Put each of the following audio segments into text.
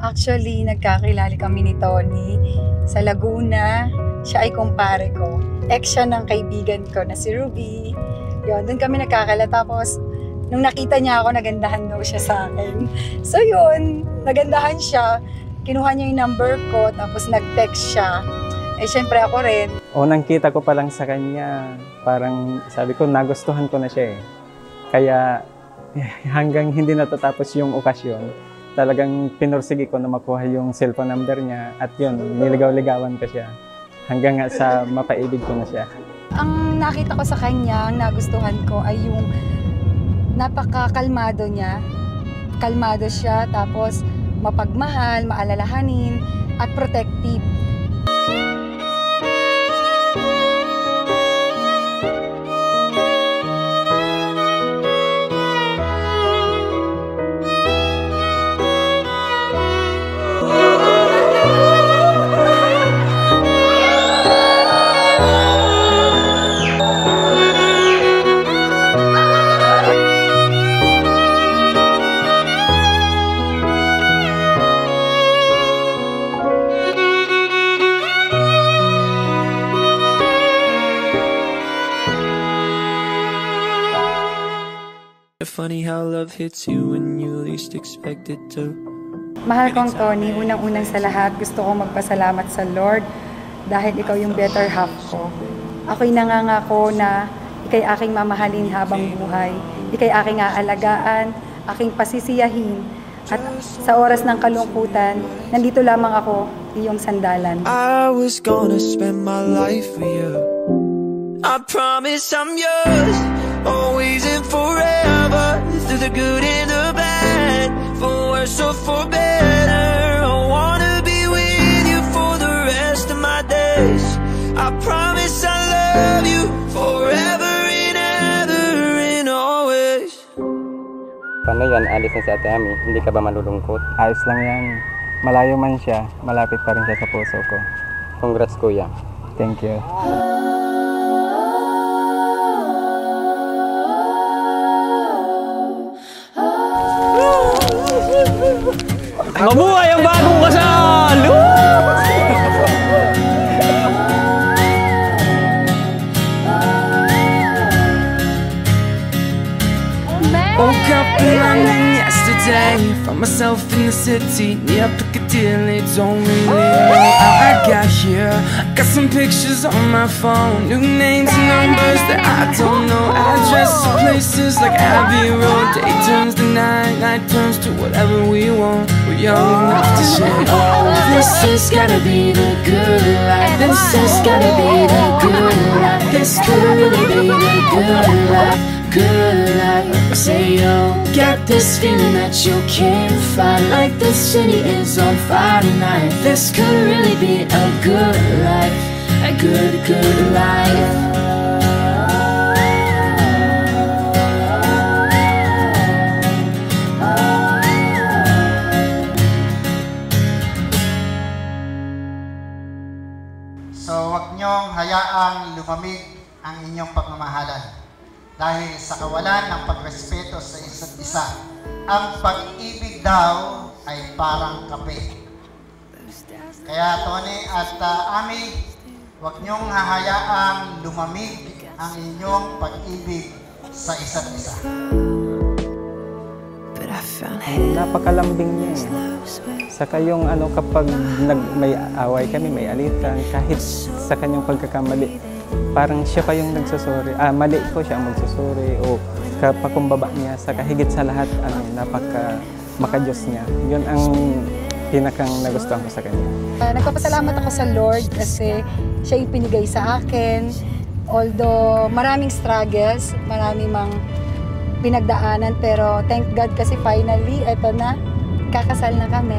Actually, nagkakilala kami ni Tony sa Laguna. Siya ay kumpare ko. Ex siya ng kaibigan ko na si Ruby. Yun, doon kami nagkakilala. Tapos, nung nakita niya ako, nagandahan daw siya sa akin. So yun, nagandahan siya. Kinuha niya yung number ko, tapos nag-text siya. Eh, syempre ako rin. Unang kita ko pa lang sa kanya, parang sabi ko, nagustuhan ko na siya eh. Kaya hanggang hindi natatapos yung okasyon, talagang pinursige ko na makuha yung cellphone number niya at yun, niligaw-ligawan ko siya. Hanggang nga sa mapaibig ko na siya. Ang nakita ko sa kanya, ang nagustuhan ko ay yung napakakalmado niya. Kalmado siya, tapos mapagmahal, maalalahanin, at protective. Funny how love hits you when you least expect it to. Mahal kong Tony, unang-unang sa lahat, gusto kong magpasalamat sa Lord dahil ikaw yung better half ko. Ako'y nangangako na ikay aking mamahalin habang buhay, ikay aking aalagaan, aking pasisiyahin, at sa oras ng kalungkutan, nandito lamang ako, iyong sandalan. I was gonna spend my life with you. I promise I'm yours, always and forever, through the good and the bad, for worse or for better. I wanna be with you for the rest of my days. I promise I love you forever and ever and always. Paano yan? Alis na si Ate Ami. Hindi ka ba malulungkot? Ayos lang yan. Malayo man siya, malapit pa rin siya sa puso ko. Congrats, Kuya. Thank you. Mabuhay ang bagong kasal! Woke up in London yesterday, found myself in the city near Piccadilly. Don't really know how I got here. Got some pictures on my phone, new names and numbers that I don't know. Addresses of places like Abbey Road. Day turns to night, night turns to whatever we want. We're young enough to share. Oh, this has gotta be the good life. This has gotta be the good life. This could really be the good life. Good life. I say yo, get this feeling that you can't fight. Like the city is on fire tonight. This could really be a good life. A good, good life. So wag niyong hayaang lumamig ang inyong pagmamahalan. Dahil sa kawalan ng pagrespeto sa isa't isa, ang pag-ibig daw ay parang kape. Kaya Tony at Ami, huwag niyong hahayaang lumamig ang inyong pag-ibig sa isa't isa. Napakalambing niya eh. Saka yung kapag may away kami, may alitan, kahit sa kanyang pagkakamali, parang siya pa yung nagsusuri. Mali ko siya ang magsusuri o kapakumbaba niya. Saka higit sa lahat, maka-Diyos niya. Yun ang pinakang nagustuhan ko sa kanya. Nagpapasalamat ako sa Lord kasi siya yung pinigay sa akin. Although maraming struggles, maraming mang pinagdaanan, pero thank God kasi finally, eto na, kakasal na kami.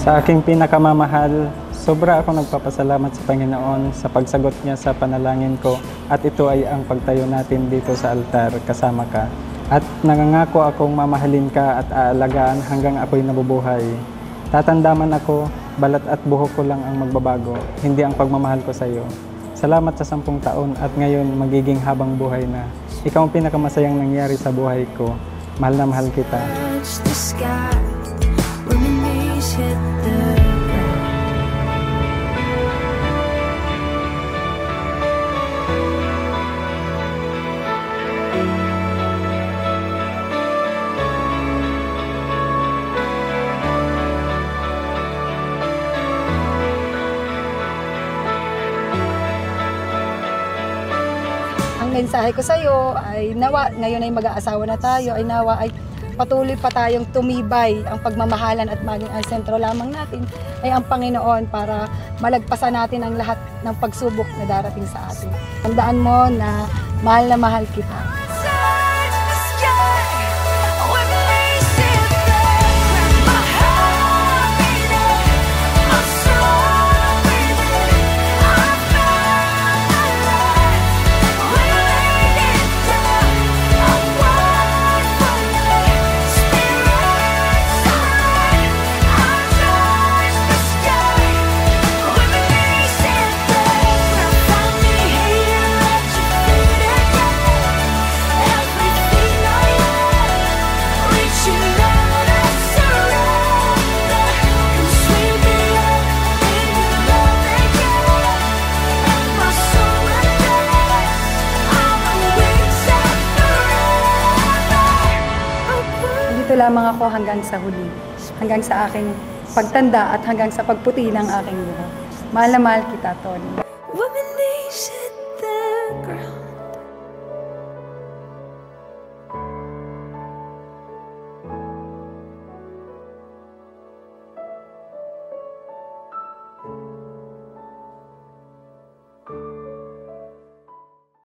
Sa aking pinakamamahal, sobra ako nagpapasalamat sa Panginoon sa pagsagot niya sa panalangin ko at ito ay ang pagtayo natin dito sa altar kasama ka. At nangangako akong mamahalin ka at aalagaan hanggang ako'y nabubuhay. Tatanda man ako, balat at buhok ko lang ang magbabago, hindi ang pagmamahal ko sa iyo. Salamat sa 10 taon at ngayon magiging habang buhay na. Ikaw ang pinakamasayang nangyari sa buhay ko. Mahal na mahal kita. Touch the sky when the knees hit the ground. Ang mensahe ko sa iyo ay nawa, ngayon ay mag-aasawa na tayo, ay nawa ay patuloy pa tayong tumibay ang pagmamahalan at maging ang sentro lamang natin ay ang Panginoon para malagpasan natin ang lahat ng pagsubok na darating sa atin. Tandaan mo na mahal kita. Touch the sky when the knees hit the ground. My heart beating, my soul breathing. I found my life when I laid it down. I want for you, spirit side. I touch the sky when the knees hit the ground. Find me here at your feet again. Everything I am, reaching out, I surrender. Come sweep me up in your love again. And my soul returns on the wings of forever. Dito lamang ako hanggang sa huli, hanggang sa aking pagtanda at hanggang sa pagputi ng aking buhok. Mahal na mahal kita, Tony. When my knees hit the ground.